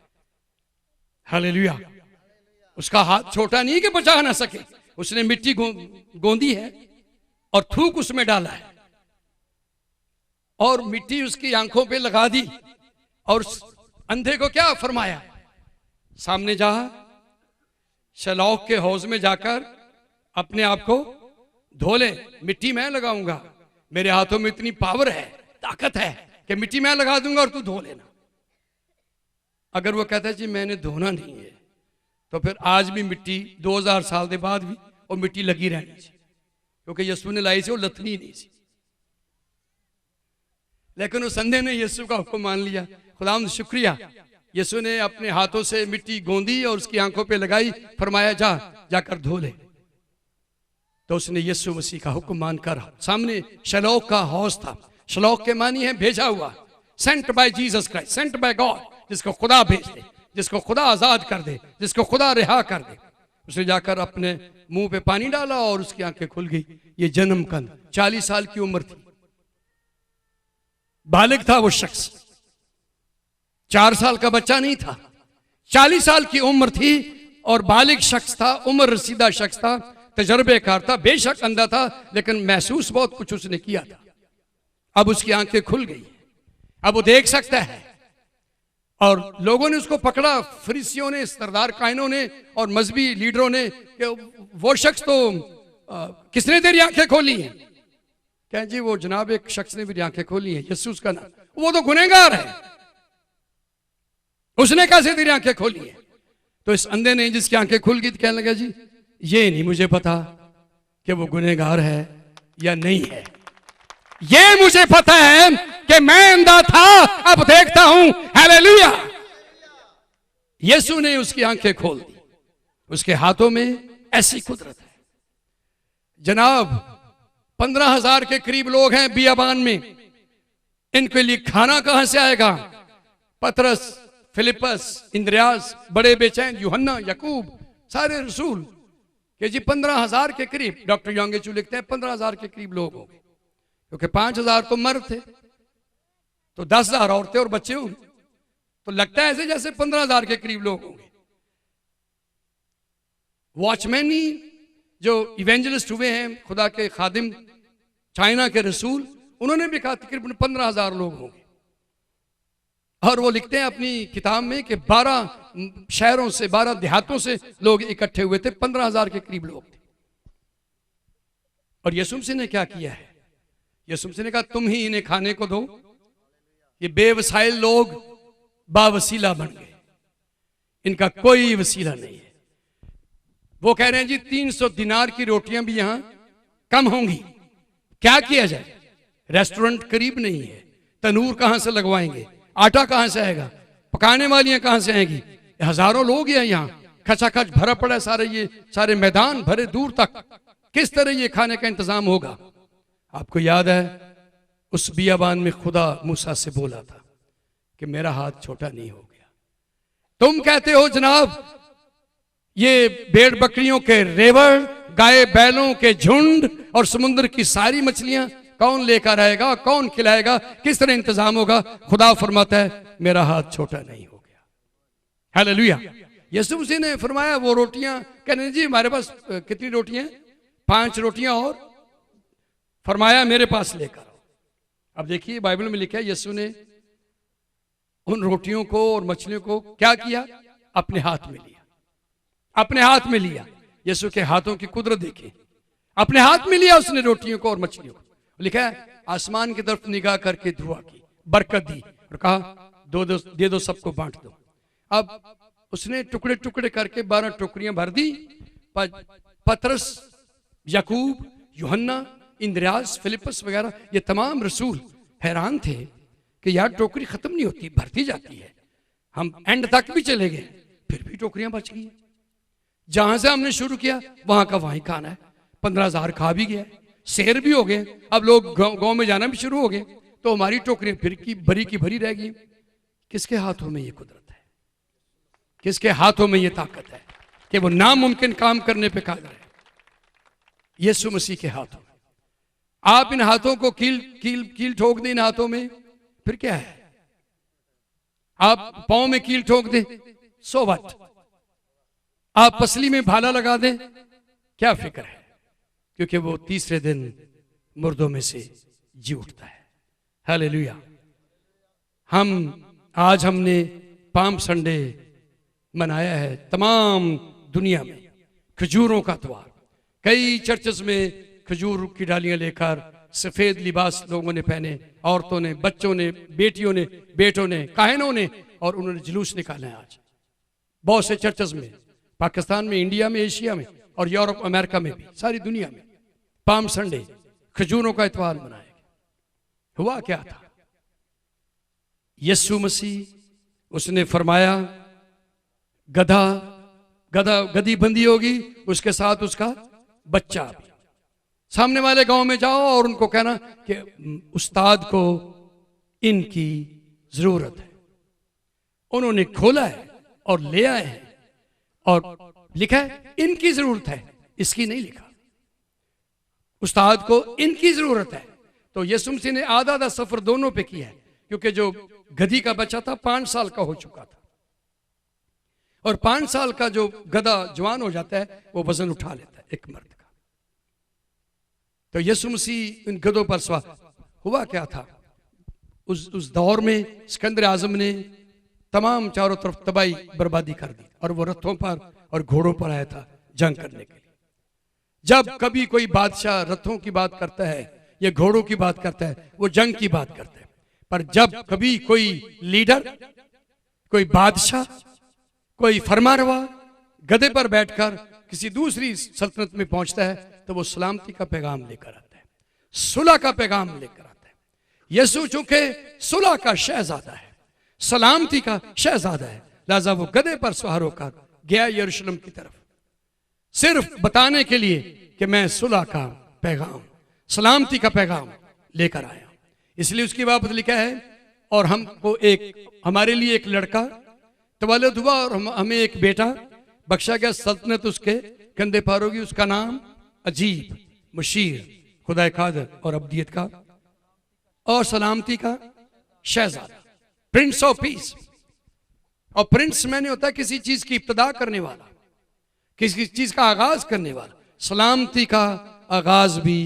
हालेलुया। उसका हाथ छोटा नहीं कि बचा ना सके, उसने मिट्टी गोंदी है और थूक उसमें डाला है और मिट्टी उसकी आंखों पे लगा दी और अंधे को क्या फरमाया? सामने जा, शलौक के हौज में जाकर अपने आप को धो ले, मिट्टी मैं लगाऊंगा, मेरे हाथों में इतनी पावर है, ताकत है कि मिट्टी मैं लगा दूंगा और तू धो लेना। अगर वो कहता है जी मैंने धोना नहीं है, तो फिर आज भी मिट्टी 2000 साल के बाद भी वो मिट्टी लगी रहनी चाहिए, क्योंकि यीशु ने लाई से वो लथनी नहीं सी। लेकिन उस अंधे ने यीशु का हुक्म मान लिया। खुदावंद शुक्रिया, यीशु ने अपने हाथों से मिट्टी गोंदी और उसकी आंखों पे लगाई, फरमाया जा, जाकर धो ले। तो उसने यीशु मसीह का हुक्म मानकर, सामने शलौक का हौज था, शलौक के मानी है भेजा हुआ, sent by Jesus Christ, sent by God, जिसको खुदा भेज दे, जिसको खुदा आजाद कर दे, जिसको खुदा रिहा कर दे। उसने जाकर अपने मुंह पे पानी डाला और उसकी आंखें खुल गई। ये जन्म कंद, 40 साल की उम्र थी, बालिग था वो शख्स, 4 साल का बच्चा नहीं था, 40 साल की उम्र थी और बालिग शख्स था, उम्र रसीदा शख्स था। तजर्बेकार था, बेशक अंधा था, लेकिन महसूस बहुत कुछ उसने किया था। अब उसकी आंखें खुल गई, अब वो देख सकता है। और लोगों ने उसको पकड़ा, फरीसियों ने, सरदार कायनों ने और मजहबी लीडरों ने, कि वो शख्स तो किसने तेरी आंखें खोली हैं? कहें जी वो जनाब एक शख्स ने मेरी आंखें खोली हैं, यीशु उसका नाम, वो तो गुनहगार है, उसने कैसे तेरी आंखें खोली हैं? तो इस अंधे ने जिसकी आंखें खुल गई कहने लगा जी ये नहीं मुझे पता कि वो गुनहगार है या नहीं है, ये मुझे पता है कि मैं अंधा था अब देखता हूं। हालेलुया। यीशु ने उसकी आंखें खोल दी, उसके हाथों में ऐसी कुदरत है। जनाब 15,000 के करीब लोग हैं बियाबान में, इनके लिए खाना कहां से आएगा? पतरस, फिलिपस, इंद्रियास, बड़े बेचैन, यूहन्ना, याकूब, सारे रसूल कि जी 15,000 के करीब, डॉक्टर योंगेचू लिखते हैं 15,000 के करीब लोग होंगे, क्योंकि 5,000 तो मर्द थे, तो 10,000 औरतें और बच्चे होंगे, तो लगता है ऐसे जैसे 15,000 के करीब लोग होंगे। वॉचमैन ही जो इवेंजलिस्ट हुए हैं, खुदा के खादिम, चाइना के रसूल, उन्होंने भी कहा तकरीबन 15,000 लोग होंगे। और वो लिखते हैं अपनी किताब में कि 12 शहरों से, 12 देहातों से लोग इकट्ठे हुए थे, 15,000 के करीब लोग थे। और यीशु मसीह ने क्या किया है? यीशु मसीह ने कहा तुम ही इन्हें खाने को दो। ये बेवसाइल लोग बावसीला बन गए, इनका कोई वसीला नहीं है। वो कह रहे हैं जी 300 दिनार की रोटियां भी यहां कम होंगी, क्या किया जाए? रेस्टोरेंट करीब नहीं है, तनूर कहां से लगवाएंगे, आटा कहां से आएगा, पकाने वालियां कहां से आएंगी? हजारों लोग हैं यहां, खचाखच भरा पड़ा है, सारे मैदान भरे दूर तक, किस तरह ये खाने का इंतजाम होगा? आपको याद है उस बियाबान में खुदा मूसा से बोला था कि मेरा हाथ छोटा नहीं हो गया। तुम कहते हो जनाब ये भेड़ बकरियों के रेवड़, गाय बैलों के झुंड और समुद्र की सारी मछलियां कौन लेकर आएगा, कौन खिलाएगा, किस तरह इंतजाम होगा? खुदा फरमाता है मेरा हाथ छोटा नहीं हो गया। हालेलुया। यीशु मसीह ने फरमाया वो रोटियां, कहने जी हमारे पास कितनी रोटियां? 5 रोटियां, और फरमाया मेरे पास लेकर आओ। अब देखिए बाइबल में लिखा है यीशु ने उन रोटियों को और मछलियों को क्या किया? अपने हाथ में लिया, अपने हाथ में लिया। यीशु के हाथों की कुदरत देखिए, अपने हाथ में लिया उसने रोटियों को और मछलियों को। लिखा है आसमान की तरफ निगाह करके दुआ की, बरकत दी और कहा दे दो सबको बांट दो। अब उसने टुकड़े टुकड़े करके 12 टोकरियां भर दी। पतरस, याकूब, यूहन्ना, इंद्रियास, फिलिपस वगैरह ये तमाम रसूल हैरान थे कि यार टोकरी खत्म नहीं होती, भरती जाती है। हम एंड तक भी चले गए, फिर भी टोकरियां बच गई। जहां से हमने शुरू किया वहां का वहीं खाना है। 15,000 खा भी गया, शेर भी हो गए, अब लोग गांव में जाना भी शुरू हो गए, तो हमारी टोकरियां फिर की भरी रह गई। किसके हाथों में ये कुदरत है? किसके हाथों में ये ताकत है कि वो नामुमकिन काम करने पे कादिर है? यीशु मसीह के हाथों में। आप इन हाथों को कील ठोक दें, इन हाथों में फिर क्या है? आप पांव में कील ठोक दें, सो व्हाट? आप पसली में भाला लगा दें, क्या फिक्र है? क्योंकि वो तीसरे दिन मुर्दों में से जी उठता है। हालेलुया। हमने पाम संडे मनाया है तमाम दुनिया में, खजूरों का त्योहार। कई चर्चेस में खजूर की डालियां लेकर सफेद लिबास लोगों ने पहने, औरतों ने, बच्चों ने, बेटियों ने, बेटों ने, काहिनों ने, और उन्होंने जुलूस निकाले हैं। आज बहुत से चर्चेस में, पाकिस्तान में, इंडिया में, एशिया में और यूरोप अमेरिका में भी, सारी दुनिया में पाम संडे खजूरों का इतवार मनाया गया। हुआ क्या था? यीशु मसीह उसने फरमाया गधी बंदी होगी, उसके साथ उसका बच्चा भी। सामने वाले गांव में जाओ और उनको कहना कि उस्ताद को इनकी जरूरत है। उन्होंने खोला है और ले आए हैं, और लिखा है इनकी जरूरत है, इसकी नहीं लिखा। उस्ताद को इनकी जरूरत है। तो यीशु मसीह ने आधा सफर दोनों पे किया है, क्योंकि जो गधी का बच्चा था 5 साल का हो चुका था, और 5 साल का जो गधा जवान हो जाता है वो वजन उठा लेता है एक मर्द का। तो यीशु मसीह उन गधों पर सवार हुआ। क्या था उस दौर में सिकंदर आजम ने तमाम चारों तरफ तबाही बर्बादी कर दी और वो रथों पर और घोड़ों पर आया था जंग करने के लिए। जब कभी कोई बादशाह रथों की बात करता है या घोड़ों की बात करता है, वो जंग की बात करता है। पर जब कभी कोई लीडर, कोई बादशाह, कोई फरमारवा गधे पर बैठकर किसी दूसरी सल्तनत में पहुंचता है तो वो सलामती का पैगाम लेकर आता है, सुलह का पैगाम लेकर आता है। यीशु चूंकि सुलह का शहजादा है, सलामती का शहजादा है, लिहाजा वो गधे पर सवार होकर गया यरूशलेम की तरफ, सिर्फ बताने के लिए कि मैं सुलह का पैगाम, सलामती का पैगाम लेकर आया। इसलिए उसकी बाबत लिखा है, और हमको हमारे लिए एक लड़का तवल्लुद हुआ और हमें एक बेटा बख्शा गया, सल्तनत उसके कंधे पर होगी, उसका नाम अजीब, मुशीर, खुदा कादिर और अब्दियत का और सलामती का शहजादा, प्रिंस ऑफ पीस। और प्रिंस मैंने होता है किसी चीज की इब्तदा करने वाला, किसी चीज का आगाज करने वाला। सलामती का आगाज भी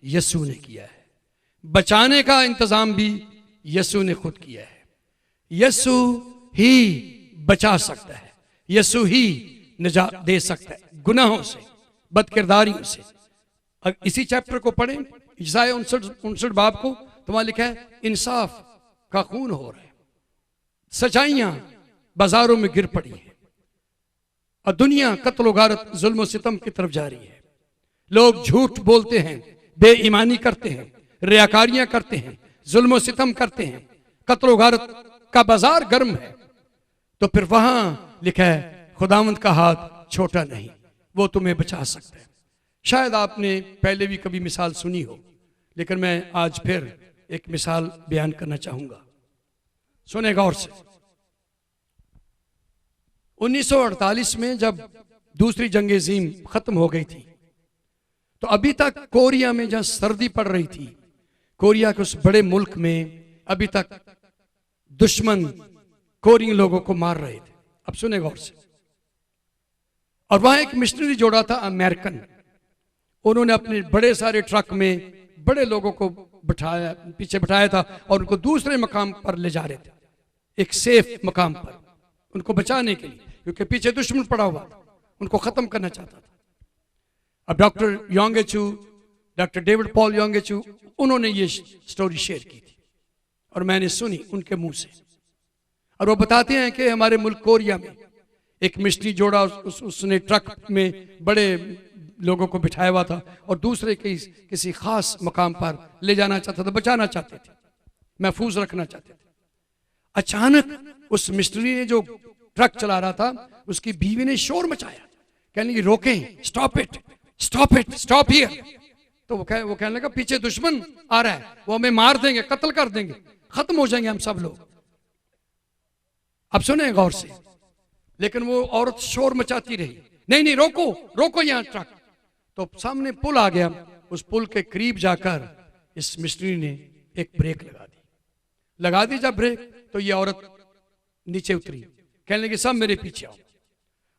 यीशु ने किया है, बचाने का इंतजाम भी यीशु ने खुद किया है। यीशु ही बचा सकता है, यीशु ही निजात दे सकता है गुनाहों से, बदकिरदारियों से। इसी चैप्टर को पढ़ें, इसाया 59 बाब को, तो वहां लिखा है इंसाफ का खून हो रहा है, सच्चाइयां बाजारों में गिर पड़ी है और दुनिया कत्ल गारत जुल्म सितम की तरफ जा रही है। लोग झूठ बोलते हैं, बेईमानी करते हैं, रियाकारियां करते हैं, जुल्म सितम करते हैं, कत्ल गारत का बाजार गर्म है। तो फिर वहां लिखा है खुदावंद का हाथ छोटा नहीं, वो तुम्हें बचा सकता है। शायद आपने पहले भी कभी मिसाल सुनी हो, लेकिन मैं आज फिर एक मिसाल बयान करना चाहूंगा, सुने गौर से। 1948 में जब दूसरी जंग अजीम खत्म हो गई थी, तो अभी तक कोरिया में जहां सर्दी पड़ रही थी, कोरिया के उस बड़े मुल्क में अभी तक दुश्मन कोरियन लोगों को मार रहे थे। अब सुने गौर से। और वहां एक मिशनरी जोड़ा था अमेरिकन, उन्होंने अपने बड़े सारे ट्रक में बड़े लोगों को बिठाया, पीछे बिठाया था और उनको दूसरे मकाम पर ले जा रहे थे, एक सेफ मकाम पर, उनको बचाने के लिए, क्योंकि पीछे दुश्मन पड़ा हुआ था, उनको खत्म करना चाहता था। अब डॉक्टर योंगेचू, डॉक्टर डेविड पॉल योंगेचू, उन्होंने ये स्टोरी शेयर की थी और मैंने सुनी उनके मुंह से। और वो बताते हैं कि हमारे मुल्क कोरिया में एक मिशनरी जोड़ा, उसने ट्रक में बड़े लोगों को बिठाया हुआ था और दूसरे किसी खास मकाम पर ले जाना चाहता था, बचाना चाहते थे, महफूज रखना चाहते थे। अचानक उस मिशनरी ने जो ट्रक चला रहा था, उसकी बीवी ने शोर मचाया, कहने लगी रोकें, stop it, stop it, stop here. तो वो कहने लगा पीछे दुश्मन आ रहा है, वो हमें मार देंगे, कत्ल कर देंगे, खत्म हो जाएंगे हम सब लोग। अब सुने गौर से। लेकिन वो औरत शोर मचाती रही, नहीं नहीं रोको, रोको यहाँ ट्रक। तो सामने पुल आ गया, उस पुल के करीब जाकर इस मिस्ट्री ने एक ब्रेक लगा दी जब ब्रेक, तो ये औरत नीचे उतरी, कहने लगी सब मेरे पीछे आओ।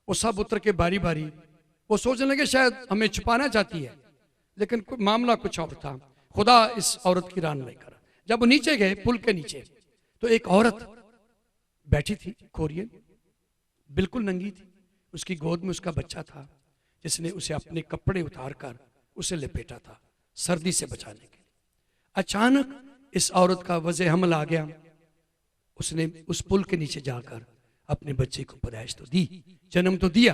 वो सब उतर के बारी बारी, वो सोचने लगे शायद हमें छुपाना चाहती है, लेकिन मामला कुछ और था। खुदा इस औरत की रहनुमाई करा। जब वो नीचे गए पुल के नीचे, तो एक औरत बैठी थी, कोरियन, बिल्कुल नंगी थी, उसकी गोद में उसका बच्चा था, जिसने उसे अपने कपड़े उतारकर उसे लपेटा था सर्दी से बचाने के लिए। अचानक इस औरत का वज़े हमल आ गया, उसने उस पुल के नीचे जाकर अपने बच्चे को पैदाइश तो दी, जन्म तो दिया,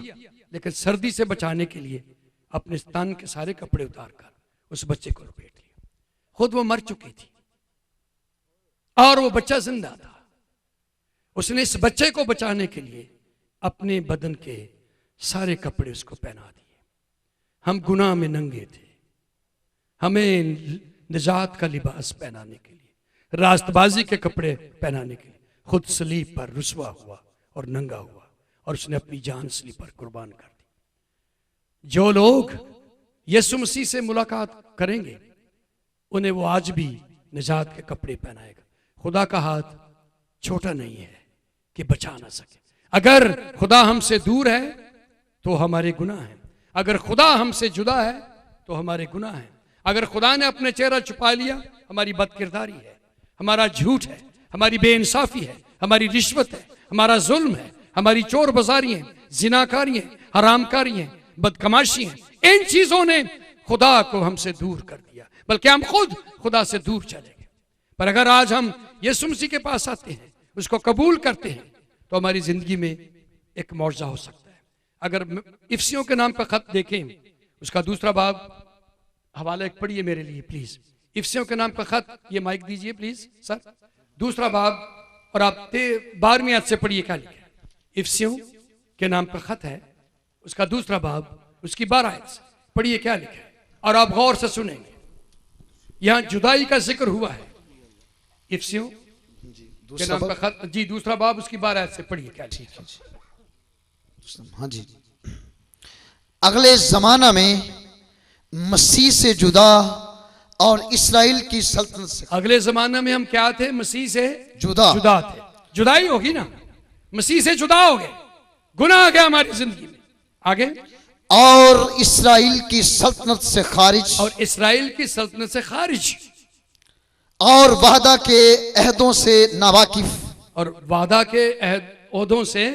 लेकिन सर्दी से बचाने के लिए अपने तन के सारे कपड़े उतारकर उस बच्चे को लपेट लिया। खुद वो मर चुकी थी और वो बच्चा जिंदा था। उसने इस बच्चे को बचाने के लिए अपने बदन के सारे कपड़े उसको पहना दिए। हम गुनाह में नंगे थे, हमें निजात का लिबास पहनाने के लिए, रास्तबाजी के कपड़े पहनाने के लिए खुद सलीब पर रुसवा हुआ और नंगा हुआ, और उसने अपनी जान सलीब पर कुर्बान कर दी। जो लोग यीशु मसीह से मुलाकात करेंगे, उन्हें वो आज भी निजात के कपड़े पहनाएगा। खुदा का हाथ छोटा नहीं है कि बचा ना सके। अगर खुदा हमसे दूर है तो हमारे गुनाह हैं, अगर खुदा हमसे जुदा है तो हमारे गुनाह हैं, अगर खुदा ने अपने चेहरा छुपा लिया, हमारी बदकिरदारी है, हमारा झूठ है, हमारी बेइंसाफी है, हमारी रिश्वत है, हमारा जुल्म है, हमारी चोर बाजारी है, जिनाकारी है, हरामकारी है, बदकमाशी है। इन चीजों ने खुदा को हमसे दूर कर दिया, बल्कि हम खुद खुदा से दूर चले गए। पर अगर आज हम यीशु मसीह के पास आते हैं, उसको कबूल करते हैं, तो हमारी जिंदगी में एक मौजज़ा हो सकता है। अगर इफ्सियों के नाम पर खत देखें, उसका दूसरा बाब, हवाला एक पढ़िए मेरे लिए प्लीज। इफ्सियों के नाम पर खत, ये माइक दीजिए प्लीज सर, दूसरा बाब, और आप 12वीं आयत से पढ़िए क्या लिखा है। इफ्सियों के नाम पर खत है, उसका दूसरा बाब, उसकी 12 आयत से पढ़िए क्या लिखा है, और आप गौर से सुनेंगे। यहां जुदाई का जिक्र हुआ है। इफ्सियों के नाम पर खत, जी दूसरा बाब, उसकी 12 आयत से पढ़िए क्या लिखा है। हाँ जी। अगले जमाना में मसीह से जुदा और इस्राएल की सल्तनत से, अगले जमाने में हम क्या थे? मसीह से जुदा थे। जुदाई होगी ना, मसीह से जुदा हो गए, गुनाह आ गया हमारी जिंदगी में। आगे, और इस्राएल की सल्तनत से खारिज, और इस्राएल की सल्तनत से खारिज, और वादा के अहदों से नावाकिफ, और वादा के ओहदों से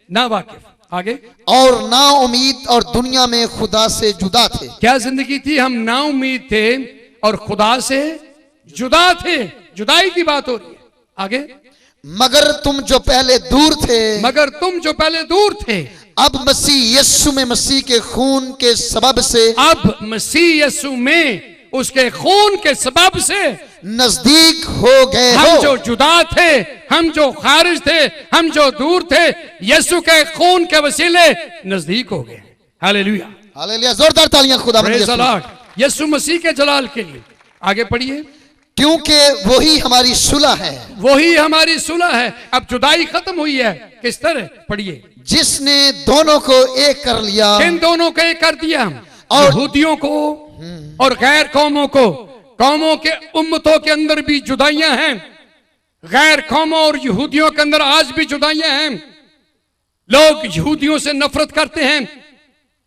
नावाकिफ। आगे, और ना उम्मीद और दुनिया में खुदा से जुदा थे। क्या जिंदगी थी? हम ना उम्मीद थे और खुदा से जुदा थे। जुदाई की बात हो रही है। आगे, मगर तुम जो पहले दूर थे, मगर तुम जो पहले दूर थे, अब मसीह यीशु में मसीह के खून के सबब से, अब मसीह यीशु में उसके खून के सबब से नजदीक हो गए हम हो। जो जुदा थे, हम जो खारिज थे, हम जो दूर थे, यीशु के खून के वसीले नजदीक हो गए। हालेलुया, हालेलुया, जोरदार तालियां खुदा यीशु मसीह के जलाल के लिए। आगे पढ़िए। क्योंकि वही हमारी सुलह है, वही हमारी सुलह है। अब जुदाई खत्म हुई है। किस तरह? पढ़िए। जिसने दोनों को एक कर लिया, इन दोनों को एक कर दिया, और यहूदियों को और गैर कौमों को। कौमों के उम्मतों के अंदर भी जुदाइयां हैं, गैर कौमों और यहूदियों के अंदर आज भी जुदाइयां हैं। लोग यहूदियों से नफरत करते हैं,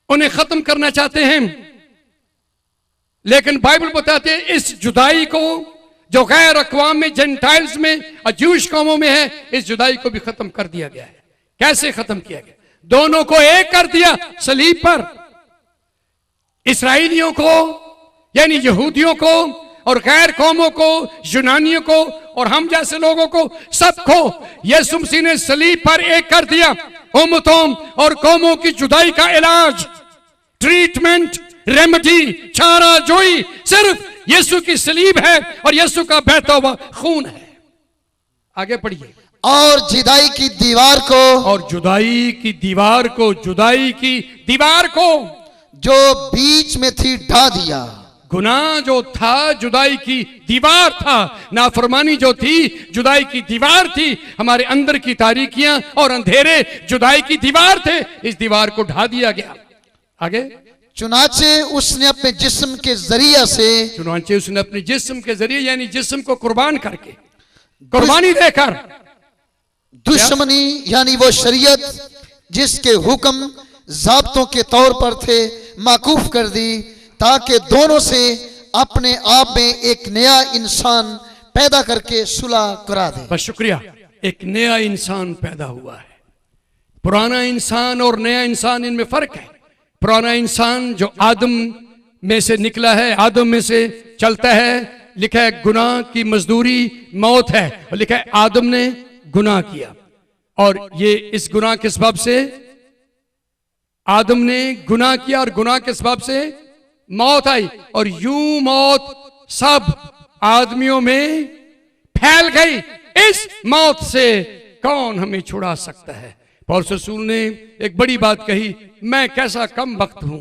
उन्हें खत्म करना चाहते हैं, लेकिन बाइबल बताते हैं इस जुदाई को जो गैर अक़वाम में, जेंटाइल्स में और जूश कौमों में है, इस जुदाई को भी खत्म कर दिया गया है। कैसे खत्म किया गया? दोनों को एक कर दिया सलीब पर। इसराइलियों को यानी यहूदियों को और गैर कौमों को, यूनानियों को और हम जैसे लोगों को, सबको यीशु मसीह ने सलीब पर एक कर दिया। उम्मतों और कौमों की जुदाई का इलाज, ट्रीटमेंट, रेमेडी, चारा जोई सिर्फ यीशु की सलीब है और यीशु का बहता हुआ खून है। आगे पढ़िए। और जुदाई की दीवार को, और जुदाई की दीवार को, जुदाई की दीवार को जो बीच में थी ढा दिया। गुनाह जो था जुदाई की दीवार था, नाफरमानी जो थी जुदाई की दीवार थी, हमारे अंदर की तारीकियां और अंधेरे जुदाई की दीवार थे। इस दीवार को ढा दिया गया। आगे, चुनाचे उसने अपने जिस्म के जरिया से, चुनाचे उसने अपने जिस्म के जरिए यानी जिस्म को कुर्बान करके, कुर्बानी देकर, दुश्मनी यानी वो शरीयत जिसके हुक्म ज़ाब्तों के तौर पर थे, माकूफ कर दी, ताकि दोनों से अपने आप में एक नया इंसान पैदा करके सुलह करा दे। बस शुक्रिया। एक नया इंसान पैदा हुआ है। पुराना इंसान और नया इंसान, इनमें फर्क है। पुराना इंसान जो आदम में से निकला है, आदम में से चलता है, लिखा है गुनाह की मजदूरी मौत है, और लिखा है आदम ने गुनाह किया और ये इस गुनाह के सबब से आदम ने गुनाह किया और गुनाह के सबब से मौत आई, और यूं मौत सब आदमियों में फैल गई। इस मौत से कौन हमें छुड़ा सकता है? पौलुस रसूल ने एक बड़ी बात कही, मैं कैसा कम वक्त हूं,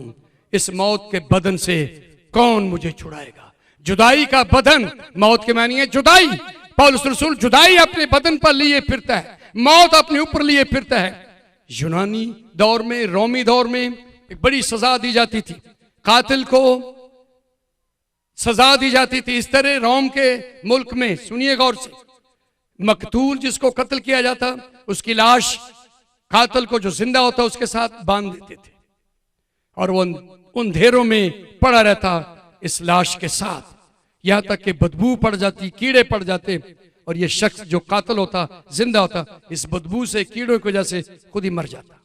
इस मौत के बदन से कौन मुझे छुड़ाएगा? जुदाई का बदन, मौत के मानी है जुदाई। पौलुस रसूल जुदाई अपने बदन पर लिए फिरता है, मौत अपने ऊपर लिए फिरता है। यूनानी दौर में, रोमी दौर में एक बड़ी सजा दी जाती थी, कातिल को सजा दी जाती थी। इस तरह रोम के मुल्क में, सुनिए गौर से, मकतूल जिसको कत्ल किया जाता, उसकी लाश कातिल को जो जिंदा होता उसके साथ बांध देते थे और वो अंधेरों में पड़ा रहता, इस लाश के साथ, यहां तक कि बदबू पड़ जाती, कीड़े पड़ जाते, और ये शख्स जो कातिल होता, जिंदा होता, इस बदबू से, कीड़ों की वजह से खुद ही मर जाता।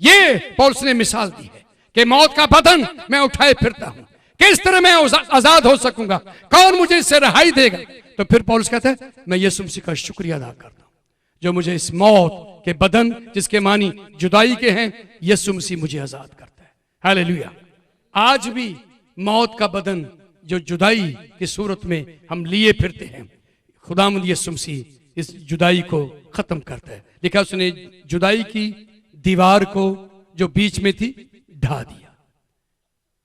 ये पौलुस ने मिसाल दी है कि मौत का बदन मैं उठाए फिरता हूं, किस तरह मैं आजाद हो सकूंगा, कौन मुझे इससे रिहाई देगा। तो फिर पौलुस कहता है मैं यीशु मसीह का शुक्रिया अदा करता हूं जो मुझे इस मौत के बदन, जिसके मानी जुदाई के हैं, यीशु मसीह मुझे आजाद करता है। हालेलुया। आज भी मौत का बदन जो जुदाई की सूरत में हम लिए फिरते हैं, खुदावंद यीशु मसीह इस जुदाई को खत्म करता है। लिखा उसने जुदाई की दीवार को जो बीच में थी ढा दिया,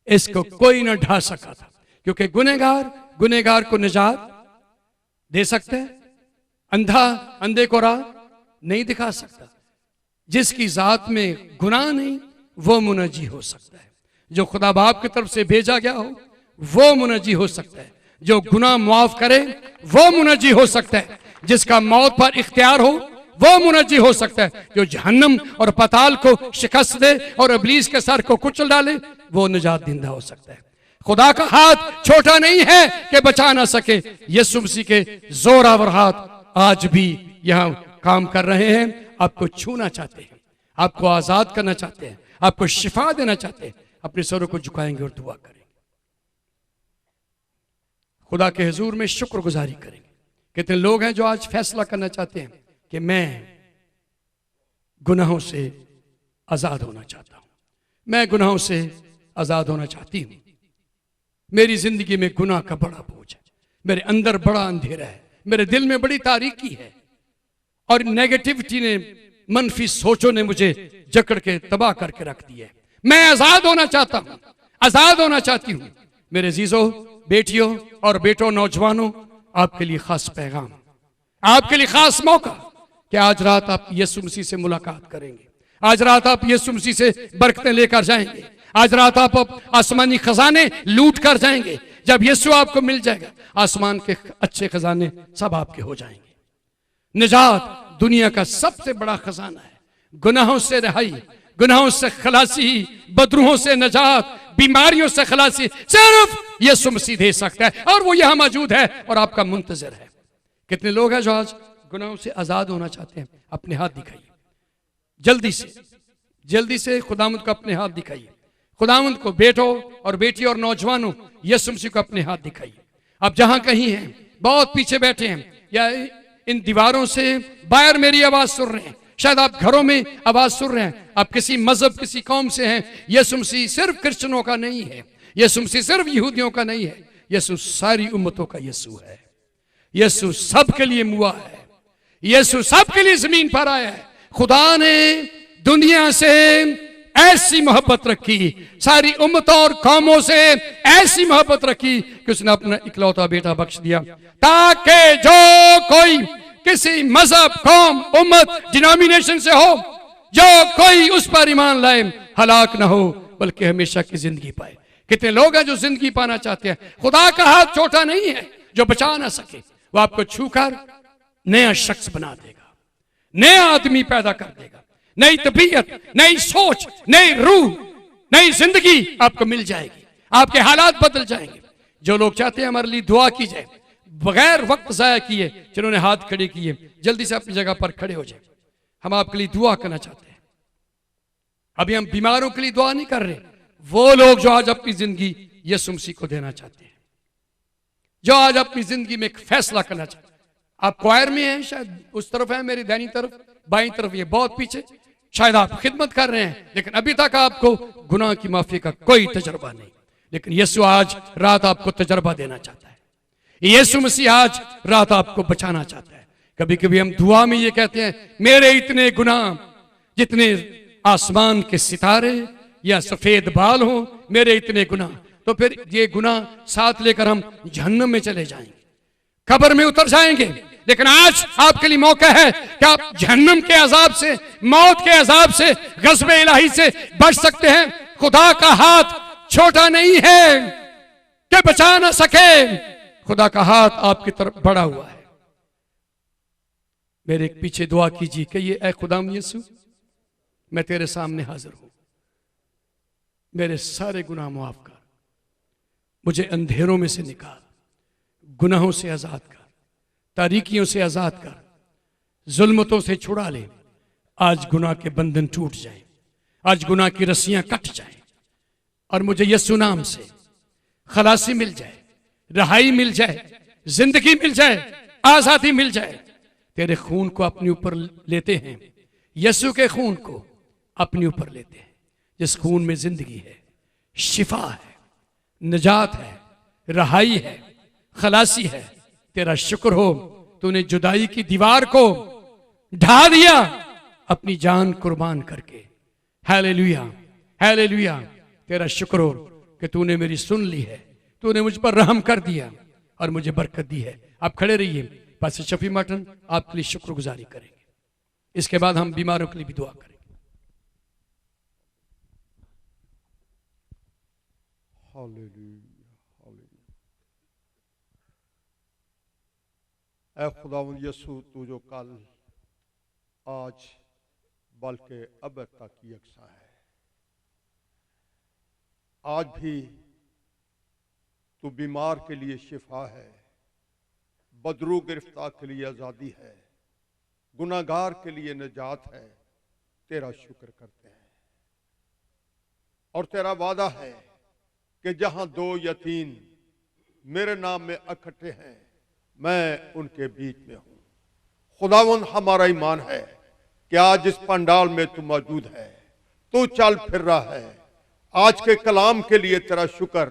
इसको कोई ना ढा सका था, क्योंकि गुनहगार को निजात दे सकता है, अंधा अंधे को राह नहीं दिखा सकता। जिसकी जात में गुनाह नहीं वो मुनजी हो सकता है, जो खुदा बाप की तरफ से भेजा गया हो वो मुनजी हो सकता है, जो गुनाह मुआफ करे वो मुनजी हो सकता है, जिसका मौत पर इख्तियार हो वो मुनजी हो सकता है, जो जहन्नम और पताल को शिकस्त दे और इब्लीस के सर को कुचल डाले वो निजात दिंदा हो सकता है। खुदा का हाथ छोटा नहीं है कि बचा ना सके। यीशु मसीह के जोरावर हाथ आज भी यहां काम कर रहे हैं, आपको छूना चाहते हैं, आपको आजाद करना चाहते हैं, आपको शिफा देना चाहते हैं। अपने सरों को झुकाएंगे और दुआ करेंगे, खुदा के हुजूर में शुक्रगुजारी करेंगे। कितने लोग हैं जो आज फैसला करना चाहते हैं कि मैं गुनाहों से आजाद होना चाहता हूं, मैं गुनाहों से आजाद होना चाहती हूं, मेरी जिंदगी में गुनाह का बड़ा बोझ है, मेरे अंदर बड़ा अंधेरा है, मेरे दिल में बड़ी तारीकी है, और नेगेटिविटी ने, मनफी सोचों ने मुझे जकड़ के तबाह करके रख दिया है। मैं आजाद होना चाहता हूं, आजाद होना चाहती हूं। मेरे जीजों, बेटियों और बेटों, नौजवानों, आपके लिए खास पैगाम, आपके लिए खास मौका कि आज रात आप यीशु मसीह से मुलाकात करेंगे, आज रात आप यीशु मसीह से बरकतें लेकर जाएंगे, आज रात आप आसमानी खजाने लूट कर जाएंगे। जब यीशु आपको मिल जाएगा, आसमान के अच्छे खजाने सब आपके हो जाएंगे। निजात दुनिया का सबसे बड़ा खजाना है। गुनाहों से रिहाई, गुनाहों से खलासी, बदरूहों से निजात, बीमारियों से खलासी सिर्फ यीशु मसीह दे सकता है, और वो यहां मौजूद है और आपका मुंतजर है। कितने लोग हैं जो आज गुनाहों से आजाद होना चाहते हैं? अपने हाथ दिखाइए, जल्दी से खुदावंद को अपने हाथ दिखाइए। खुदावंद को, बेटों और बेटियों और नौजवानों, यीशु मसीह को अपने हाथ दिखाइए। आप जहां कहीं हैं, बहुत पीछे बैठे हैं, या इन दीवारों से बाहर मेरी आवाज सुन रहे हैं, शायद आप घरों में आवाज सुन रहे हैं, आप किसी मजहब, किसी कौम से हैं, यीशु मसीह सिर्फ क्रिश्चियनों का नहीं है, यीशु मसीह सिर्फ यहूदियों का नहीं है, यीशु सारी उम्मतों का यीशु है। यीशु सबके लिए मुआ है, यीशु सबके लिए जमीन पर आया है। खुदा ने दुनिया से ऐसी मोहब्बत रखी, सारी उम्मतों और कौमों से ऐसी मोहब्बत रखी कि उसने अपना इकलौता बेटा बख्श दिया, ताकि जो कोई किसी मजहब, कौम, उम्मत, डिनोमिनेशन से हो, जो कोई उस पर ईमान लाए हलाक ना हो बल्कि हमेशा की जिंदगी पाए। कितने लोग हैं जो जिंदगी पाना चाहते हैं? खुदा का हाथ छोटा नहीं है जो बचा ना सके, वो आपको छूकर नया शख्स बना देगा, नया आदमी पैदा कर देगा, नई तबीयत, नई सोच, नई रूह, नई जिंदगी आपको मिल जाएगी, आपके हालात बदल जाएंगे। जो लोग चाहते हैं हमारे लिए दुआ की जाए, बगैर वक्त जाया किए, जिन्होंने हाथ खड़े किए, जल्दी से अपनी जगह पर खड़े हो जाए। हम आपके लिए दुआ करना चाहते हैं। अभी हम बीमारों के लिए दुआ नहीं कर रहे, वो लोग जो आज अपनी जिंदगी यीशु मसीह को देना चाहते हैं, जो आज अपनी जिंदगी में एक फैसला करना चाहते हैं। आप क्वायर में हैं, शायद उस तरफ है, मेरी दाहिनी तरफ, बाईं तरफ, ये बहुत पीछे, शायद आप खिदमत कर रहे हैं, लेकिन अभी तक आपको गुनाह की माफी का कोई तजर्बा नहीं। लेकिन यीशु आज रात आपको तजर्बा देना चाहता है। यीशु मसीह आज रात आपको बचाना चाहता है। कभी कभी हम दुआ में ये कहते हैं, मेरे इतने गुनाह जितने आसमान के सितारे या सफेद बाल हो, मेरे इतने गुनाह, तो फिर ये गुनाह साथ लेकर हम जहन्नम में चले जाएंगे, कब्र में उतर जाएंगे। लेकिन आज आपके लिए मौका है कि आप जहन्नम के अजाब से, मौत के अजाब से, गज़ब इलाही से बच सकते हैं। खुदा का हाथ छोटा नहीं है कि बचा ना सके, खुदा का हाथ आपकी तरफ बढ़ा हुआ है। मेरे पीछे दुआ कीजिए कि ये ऐ खुदाम यीशु, मैं तेरे सामने हाजिर हूं, मेरे सारे गुनाह माफ कर, मुझे अंधेरों में से निकाल, गुनाहों से आज़ाद कर, तारीकियों से आज़ाद कर, जुल्मतों से छुड़ा ले। आज गुनाह के बंधन टूट जाएं, आज गुनाह की रस्सियां कट जाएं और मुझे यीशु नाम से खलासी मिल जाए, रहाई मिल जाए, जिंदगी मिल जाए, आज़ादी मिल जाए। तेरे खून को अपने ऊपर लेते हैं, यीशु के खून को अपने ऊपर लेते हैं, जिस खून में जिंदगी है, शिफा है, निजात है, रहाई है, खलासी है। तेरा शुक्र हो, तूने जुदाई की दीवार को ढा दिया अपनी जान कुर्बान करके। Hallelujah, hallelujah. तेरा शुक्र हो कि तूने मेरी सुन ली है, तूने मुझ पर रहम कर दिया और मुझे बरकत दी है। आप खड़े रहिए, पास्टर शफी मार्टन आपके लिए शुक्रगुजारी करेंगे। इसके बाद हम बीमारों के लिए भी दुआ करेंगे। ऐ खुदावंद यीशु, तू जो कल आज बल्कि अब तक यकसा है, आज भी तू बीमार के लिए शिफा है, बदरू गिरफ्तार के लिए आज़ादी है, गुनाहगार के लिए निजात है। तेरा शुक्र करते हैं और तेरा वादा है कि जहां दो या तीन मेरे नाम में इकट्ठे हैं, मैं उनके बीच में हूं। खुदावंद, हमारा ईमान है कि आज इस पंडाल में तू मौजूद है, तू चल फिर रहा है। आज के कलाम के लिए तेरा शुक्र,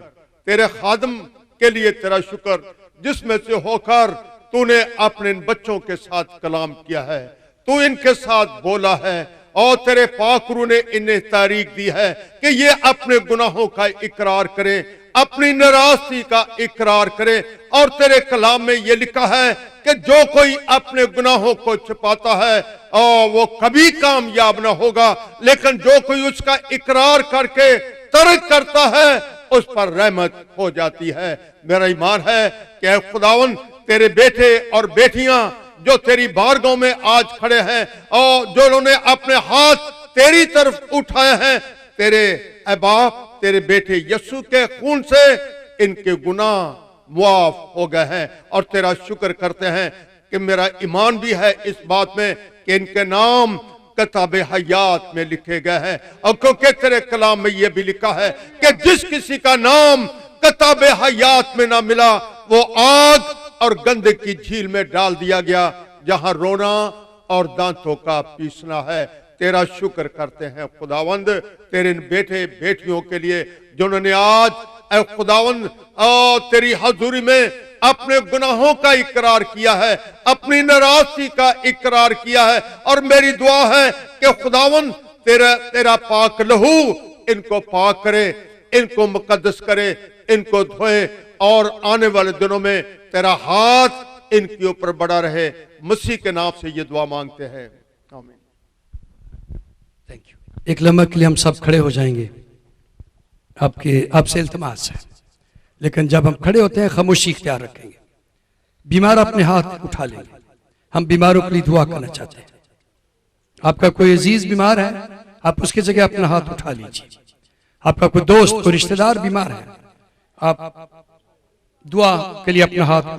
तेरे खादम के लिए तेरा शुक्र, जिसमें से होकर तूने अपने बच्चों के साथ कलाम किया है, तू इनके साथ बोला है और तेरे पाक रूह ने इन्हें तारीख दी है कि ये अपने गुनाहों का इकरार करें, अपनी नाराजगी का इकरार करें। और तेरे कलाम में ये लिखा है कि जो कोई अपने गुनाहों को छिपाता है और वो कभी कामयाब ना होगा, लेकिन जो कोई उसका इकरार करके तर्क करता है उस पर रहमत हो जाती है। मेरा ईमान है कि खुदावन, तेरे बेटे और बेटियां जो तेरी बारगाह में आज खड़े हैं और जो उन्होंने अपने हाथ तेरी तरफ उठाए हैं, तेरे बाप, तेरे बेटे यीशु के खून से इनके गुनाह मुआफ हो गए हैं और तेरा शुक्र करते हैं कि मेरा ईमान भी है इस बात में कि इनके नाम किताबे हयात में लिखे गए हैं। और क्योंकि तेरे कलाम में यह भी लिखा है कि जिस किसी का नाम किताबे हयात में ना मिला, वो आग और गंदक की झील में डाल दिया गया, जहां रोना और दांतों का पीसना है। तेरा शुक्र करते हैं खुदावंद, तेरे बेटे बेटियों के लिए जिन्होंने आज ऐ खुदावंद तेरी हजूरी में अपने गुनाहों का इकरार किया है, अपनी नाराजगी का इकरार किया है। और मेरी दुआ है कि खुदावंद तेरा पाक लहू इनको पाक करे, इनको मुकद्दस करे, इनको धोए और आने वाले दिनों में तेरा हाथ इनके ऊपर बड़ा रहे। मसीह के नाम से ये दुआ मांगते हैं, आमीन। Thank you. एक लम्हा के लिए हम सब खड़े हो जाएंगे। आपसे इल्तिमास है, लेकिन जब हम खड़े होते हैं खामोशी इख्तियार रखेंगे। बीमार अपने हाथ उठा लेंगे। हम बीमारों के लिए दुआ करना चाहते हैं। आपका कोई अजीज बीमार है, आप उसकी जगह अपना हाथ उठा लीजिए। आपका कोई दोस्त, कोई रिश्तेदार बीमार है, आप दुआ के लिए अपना हाथ